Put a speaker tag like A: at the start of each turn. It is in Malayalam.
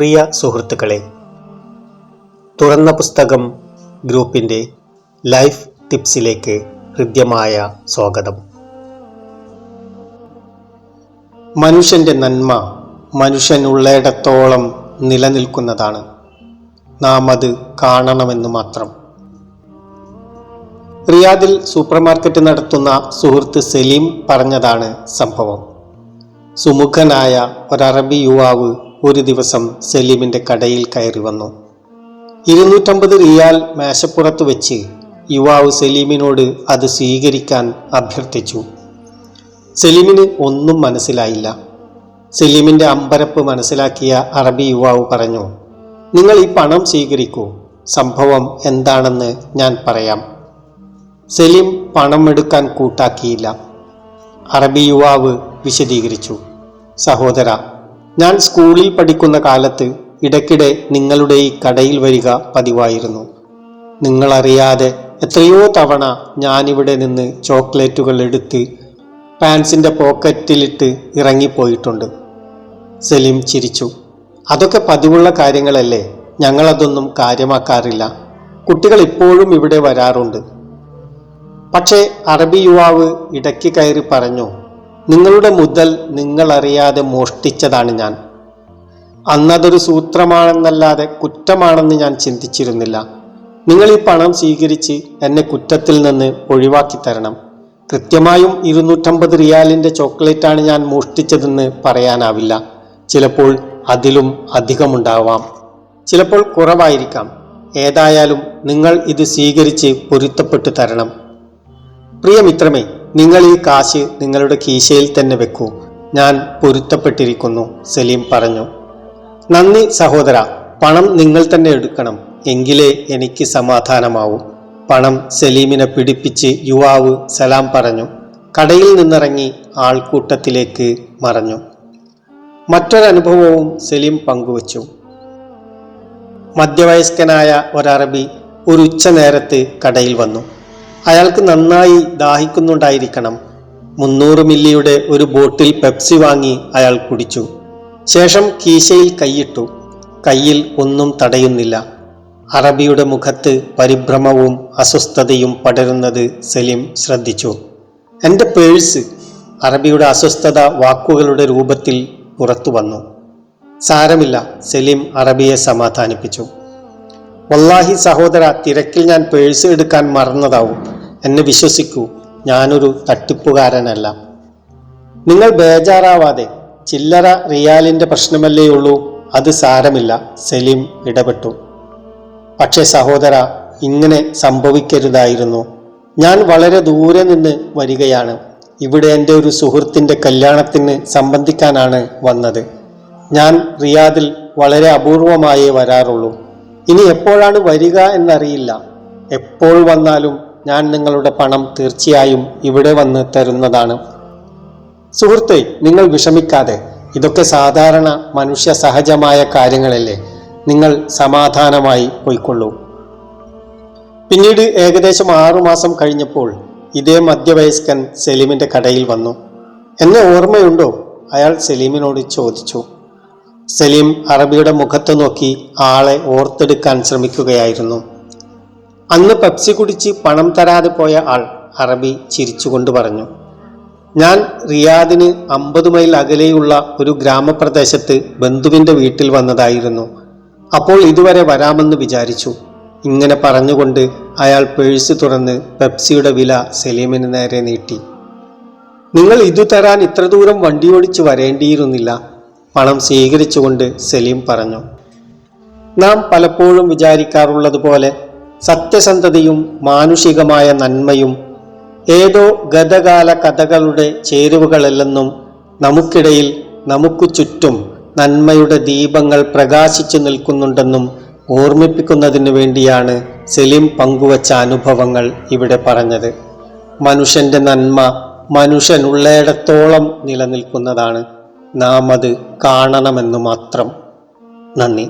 A: പ്രിയ സുഹൃത്തുക്കളെ, തുറന്ന പുസ്തകം ഗ്രൂപ്പിൻ്റെ ലൈഫ് ടിപ്സിലേക്ക് ഹൃദ്യമായ സ്വാഗതം. മനുഷ്യൻ്റെ നന്മ മനുഷ്യനുള്ളിടത്തോളം നിലനിൽക്കുന്നതാണ്. നാം അത് കാണണമെന്ന് മാത്രം. റിയാദിൽ സൂപ്പർമാർക്കറ്റ് നടത്തുന്ന സുഹൃത്ത് സലീം പറഞ്ഞതാണ് സംഭവം. സുമുഖനായ ഒരറബി യുവാവ് ഒരു ദിവസം സലീമിൻ്റെ കടയിൽ കയറി വന്നു. 250 റിയാൽ മേശപ്പുറത്ത് വെച്ച് യുവാവ് സലീമിനോട് അത് സ്വീകരിക്കാൻ അഭ്യർത്ഥിച്ചു. സലീമിന് ഒന്നും മനസ്സിലായില്ല. സലീമിൻ്റെ അമ്പരപ്പ് മനസ്സിലാക്കിയ അറബി യുവാവ് പറഞ്ഞു, നിങ്ങൾ ഈ പണം സ്വീകരിക്കൂ, സംഭവം എന്താണെന്ന് ഞാൻ പറയാം. സലീം പണം എടുക്കാൻ കൂട്ടാക്കിയില്ല. അറബി യുവാവ് വിശദീകരിച്ചു, സഹോദര, ഞാൻ സ്കൂളിൽ പഠിക്കുന്ന കാലത്ത് ഇടയ്ക്കിടെ നിങ്ങളുടെ ഈ കടയിൽ വരിക പതിവായിരുന്നു. നിങ്ങളറിയാതെ എത്രയോ തവണ ഞാനിവിടെ നിന്ന് ചോക്ലേറ്റുകൾ എടുത്ത് പാൻസിൻ്റെ പോക്കറ്റിലിട്ട് ഇറങ്ങിപ്പോയിട്ടുണ്ട്. സലീം ചിരിച്ചു. അതൊക്കെ പതിവുള്ള കാര്യങ്ങളല്ലേ, ഞങ്ങളതൊന്നും കാര്യമാക്കാറില്ല. കുട്ടികൾ ഇപ്പോഴും ഇവിടെ വരാറുണ്ട്. പക്ഷേ അറബി യുവാവ് ഇടയ്ക്ക് കയറി പറഞ്ഞു, നിങ്ങളുടെ മുതൽ നിങ്ങളറിയാതെ മോഷ്ടിച്ചതാണ് ഞാൻ. അന്നതൊരു സൂത്രമാണെന്നല്ലാതെ കുറ്റമാണെന്ന് ഞാൻ ചിന്തിച്ചിരുന്നില്ല. നിങ്ങൾ ഈ പണം സ്വീകരിച്ച് എന്നെ കുറ്റത്തിൽ നിന്ന് ഒഴിവാക്കി തരണം. കൃത്യമായും 250 റിയാലിൻ്റെ ചോക്ലേറ്റാണ് ഞാൻ മോഷ്ടിച്ചതെന്ന് പറയാനാവില്ല. ചിലപ്പോൾ അതിലും അധികമുണ്ടാവാം, ചിലപ്പോൾ കുറവായിരിക്കാം. ഏതായാലും നിങ്ങൾ ഇത് സ്വീകരിച്ച് പൊരുത്തപ്പെട്ടു തരണം. പ്രിയമിത്രമേ, നിങ്ങൾ ഈ കാശ് നിങ്ങളുടെ കീശയിൽ തന്നെ വെക്കൂ. ഞാൻ പൊരുത്തപ്പെട്ടിരിക്കുന്നു, സലീം പറഞ്ഞു. നന്ദി സഹോദര, പണം നിങ്ങൾ തന്നെ എടുക്കണം, എങ്കിലേ എനിക്ക് സമാധാനമാവൂ. പണം സലീമിനെ പിടിപ്പിച്ച് യുവാവ് സലാം പറഞ്ഞു കടയിൽ നിന്നിറങ്ങി ആൾക്കൂട്ടത്തിലേക്ക് മറഞ്ഞു. മറ്റൊരനുഭവവും സലീം പങ്കുവച്ചു. മധ്യവയസ്കനായ ഒരറബി ഒരു ഉച്ചനേരത്ത് കടയിൽ വന്നു. അയാൾക്ക് നന്നായി ദാഹിക്കുന്നുണ്ടായിരിക്കണം. 300 മില്ലിയുടെ ഒരു ബോട്ടിൽ പെപ്സി വാങ്ങി അയാൾ കുടിച്ചു. ശേഷം കീശയിൽ കൈയിട്ടു. കയ്യിൽ ഒന്നും തടയുന്നില്ല. അറബിയുടെ മുഖത്ത് പരിഭ്രമവും അസ്വസ്ഥതയും പടരുന്നത് സലീം ശ്രദ്ധിച്ചു. എൻ്റെ പേഴ്സ്! അറബിയുടെ അസ്വസ്ഥത വാക്കുകളുടെ രൂപത്തിൽ പുറത്തു വന്നു. സാരമില്ല, സലീം അറബിയെ സമാധാനിപ്പിച്ചു. വല്ലാഹി സഹോദര, തിരക്കിൽ ഞാൻ പേഴ്സ് എടുക്കാൻ മറന്നതാവും. എന്നെ വിശ്വസിക്കൂ, ഞാനൊരു തട്ടിപ്പുകാരനല്ല. നിങ്ങൾ ബേജാറാവാതെ, ചില്ലറ റിയാലിൻ്റെ പ്രശ്നമല്ലേയുള്ളൂ, അത് സാരമില്ല, സലീം ഇടപെട്ടു. പക്ഷേ സഹോദര, ഇങ്ങനെ സംഭവിക്കരുതായിരുന്നു. ഞാൻ വളരെ ദൂരെ നിന്ന് വരികയാണ്. ഇവിടെ എൻ്റെ ഒരു സുഹൃത്തിൻ്റെ കല്യാണത്തിന് സംബന്ധിക്കാനാണ് വന്നത്. ഞാൻ റിയാദിൽ വളരെ അപൂർവമായേ വരാറുള്ളൂ. ഇനി എപ്പോഴാണ് വരിക എന്നറിയില്ല. എപ്പോൾ വന്നാലും ഞാൻ നിങ്ങളുടെ പണം തീർച്ചയായും ഇവിടെ വന്ന് തരുന്നതാണ്. സുഹൃത്തേ, നിങ്ങൾ വിഷമിക്കാതെ, ഇതൊക്കെ സാധാരണ മനുഷ്യ സഹജമായ കാര്യങ്ങളല്ലേ. നിങ്ങൾ സമാധാനമായി പോയിക്കൊള്ളൂ. പിന്നീട് ഏകദേശം 6 മാസം കഴിഞ്ഞപ്പോൾ ഇതേ മധ്യവയസ്കൻ സലീമിൻ്റെ കടയിൽ വന്നു. എന്നെ ഓർമ്മയുണ്ടോ? അയാൾ സലീമിനോട് ചോദിച്ചു. സലീം അറബിയുടെ മുഖത്ത് നോക്കി ആളെ ഓർത്തെടുക്കാൻ ശ്രമിക്കുകയായിരുന്നു. അന്ന് പെപ്സി കുടിച്ച് പണം തരാതെ പോയ ആൾ. അറബി ചിരിച്ചുകൊണ്ട് പറഞ്ഞു, ഞാൻ റിയാദിന് 50 മൈൽ അകലെയുള്ള ഒരു ഗ്രാമപ്രദേശത്ത് ബന്ധുവിൻ്റെ വീട്ടിൽ വന്നതായിരുന്നു. അപ്പോൾ ഇതുവരെ വരാമെന്ന് വിചാരിച്ചു. ഇങ്ങനെ പറഞ്ഞുകൊണ്ട് അയാൾ പേഴ്സ് തുറന്ന് പെപ്സിയുടെ വില സലീമിന് നേരെ നീട്ടി. നിങ്ങൾ ഇതു തരാൻ ഇത്ര ദൂരം വണ്ടി ഓടിച്ച് വരേണ്ടിയിരുന്നില്ല, പണം സ്വീകരിച്ചുകൊണ്ട് സലീം പറഞ്ഞു. നാം പലപ്പോഴും വിചാരിക്കാറുള്ളത് പോലെ സത്യസന്ധതയും മാനുഷികമായ നന്മയും ഏതോ ഗതകാല കഥകളുടെ ചേരുവകളല്ലെന്നും നമുക്കിടയിൽ നമുക്ക് ചുറ്റും നന്മയുടെ ദീപങ്ങൾ പ്രകാശിച്ചു നിൽക്കുന്നുണ്ടെന്നും ഓർമ്മിപ്പിക്കുന്നതിന് വേണ്ടിയാണ് സലീം പങ്കുവച്ച അനുഭവങ്ങൾ ഇവിടെ പറഞ്ഞത്. മനുഷ്യൻ്റെ നന്മ മനുഷ്യനുള്ളിടത്തോളം നിലനിൽക്കുന്നതാണ്. നാം അത് കാണണമെന്ന് മാത്രം. നന്ദി.